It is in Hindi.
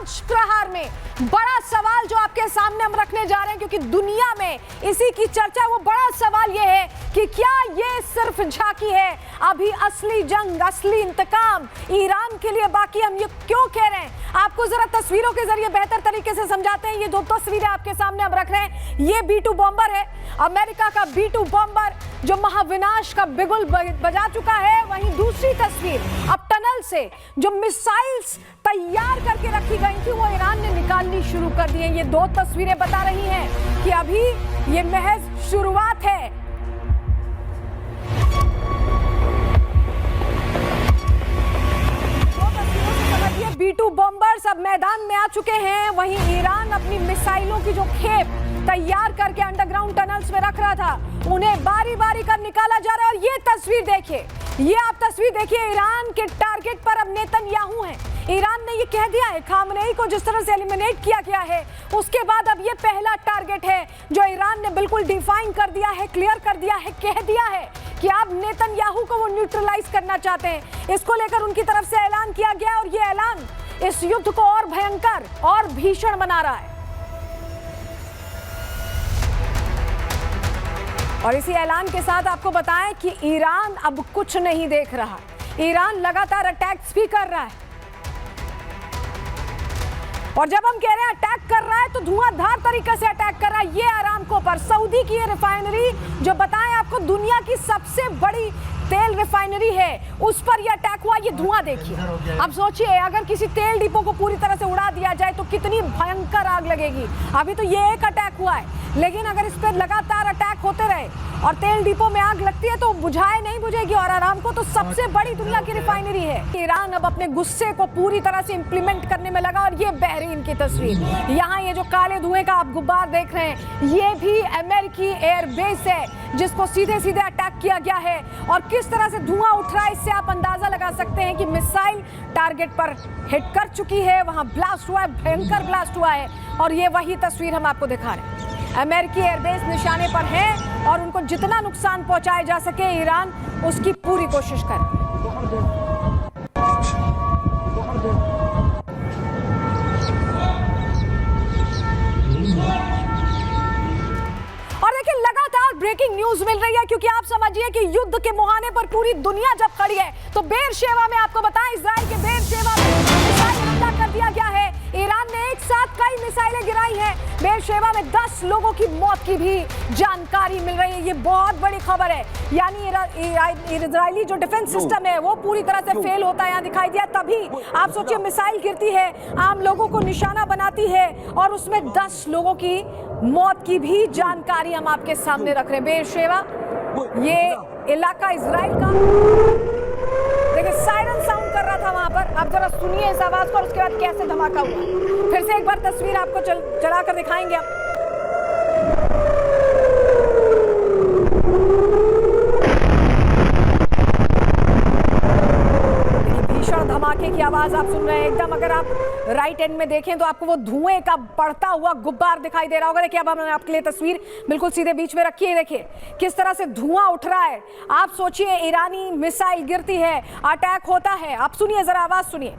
आज प्रहार में बड़ा सवाल जो आपके सामने हम रखने जा रहे हैं, क्योंकि दुनिया में इसी की चर्चा, वो बड़ा सवाल ये है कि क्या ये सिर्फ झांकी है, अभी असली जंग, असली इंतकाम ईरान के लिए बाकी। हम ये क्यों कह रहे हैं, आपको जरा तस्वीरों के जरिए बेहतर तरीके से समझाते हैं। ये दो तस्वीरें आपके सामने हम रख रहे हैं। ये B-2 बॉम्बर है, अमेरिका का B-2 बॉम्बर जो महाविनाश का बिगुल बजा चुका है। वहीं दूसरी तस्वीर अब टनल से जो मिसाइल्स तैयार करके रखी गई थी वो ईरान ने निकालनी शुरू कर दी है। ये दो तस्वीरें बता रही हैं कि अभी ये महज शुरुआत है। B-2 बॉम्बर्स अब मैदान में आ चुके हैं। वहीं ईरान अपनी मिसाइलों की जो खेप तैयार करके अंडरग्राउंड टनल्स में रख रहा था, उन्हें बारी बारी कर निकाला जा रहा है। और ये तस्वीर देखिए, ये आप तस्वीर देखिए, ईरान के टारगेट पर अब नेतन्याहू हैं। ईरान ने ये कह दिया है, खामनेई को जिस तरह से एलिमिनेट किया गया है, उसके बाद अब ये पहला टारगेट है जो ईरान ने बिल्कुल डिफाइन कर दिया है, क्लियर कर दिया है, कह दिया है कि अब नेतन्याहू को वो न्यूट्रलाइज करना चाहते हैं। इसको लेकर उनकी तरफ से ऐलान किया गया और ये ऐलान इस युद्ध को और भयंकर और भीषण बना रहा है। और इसी ऐलान के साथ आपको बताएं कि ईरान अब कुछ नहीं देख रहा, ईरान लगातार अटैक्स भी कर रहा है। और जब हम कह रहे हैं अटैक कर रहा है तो धुआंधार तरीके से अटैक कर रहा है। ये अरामको पर, सऊदी की ये रिफाइनरी जो बताएं आपको दुनिया की सबसे बड़ी तेल रिफाइनरी है, उस पर यह अटैक हुआ। ये धुआं देखिए, अब सोचिए अगर किसी तेल डिपो को पूरी तरह से उड़ा दिया जाए तो कितनी भयंकर आग लगेगी। अभी तो ये एक अटैक हुआ है, लेकिन अगर इस पर लगातार अटैक होते रहे और तेल डिपो में आग लगती है तो बुझाए नहीं बुझेगी। और अरामको तो सबसे बड़ी दुनिया की रिफाइनरी है। ईरान अब अपने गुस्से को पूरी तरह से इंप्लीमेंट करने में लगा। और ये बहरीन की तस्वीर, यहाँ ये जो काले धुएं का आप गुब्बार देख रहे हैं, ये भी अमेरिकी एयरबेस है जिसको सीधे सीधे अटैक किया गया है। और किस तरह से धुआं उठ रहा है, इससे आप अंदाजा लगा सकते हैं कि मिसाइल टारगेट पर हिट कर चुकी है, वहां ब्लास्ट हुआ है, भयंकर ब्लास्ट हुआ है। और ये वही तस्वीर हम आपको दिखा रहे हैं, अमेरिकी एयरबेस निशाने पर है और उनको जितना नुकसान पहुंचाया जा सके ईरान उसकी पूरी कोशिश करे। और देखिए लगातार ब्रेकिंग न्यूज मिल रही है, क्योंकि आप समझिए कि युद्ध के मुहाने पर पूरी दुनिया जब खड़ी है तो बेरशेवा में आपको बताएं, इजराइल के बेरशेवा में मिसाइल हमला कर दिया गया है। ईरान ने एक साथ कई मिसाइलें गिराई हैं। बेरशेवा में 10 लोगों की मौत की भी जानकारी मिल रही है। ये बहुत बड़ी खबर है। यानी इजरायली जो डिफेंस सिस्टम है वो पूरी तरह से फेल होता है, यहाँ दिखाई दिया। तभी आप सोचिए मिसाइल गिरती है, आम लोगों को निशाना बनाती है और उसमें 10 लोगों की मौत की भी जानकारी हम आपके सामने रख रहे हैं। बेरशेवा ये इलाका इजराइल का, देखिए सायरन साउंड कर रहा था वहां पर। आप जरा सुनिए इस आवाज को और उसके बाद कैसे धमाका हुआ। फिर से एक बार तस्वीर आपको चला कर दिखाएंगे हम। भीषण धमाके की आवाज आप सुन रहे हैं एकदम। अगर आप राइट एंड में देखें तो आपको वो धुएं का बढ़ता हुआ गुब्बार दिखाई दे रहा होगा। देखिए अब हमने आपके लिए तस्वीर बिल्कुल सीधे बीच में रखी है। देखिए किस तरह से धुआं उठ रहा है। आप सोचिए ईरानी मिसाइल गिरती है, अटैक होता है। आप सुनिए जरा, आवाज सुनिए।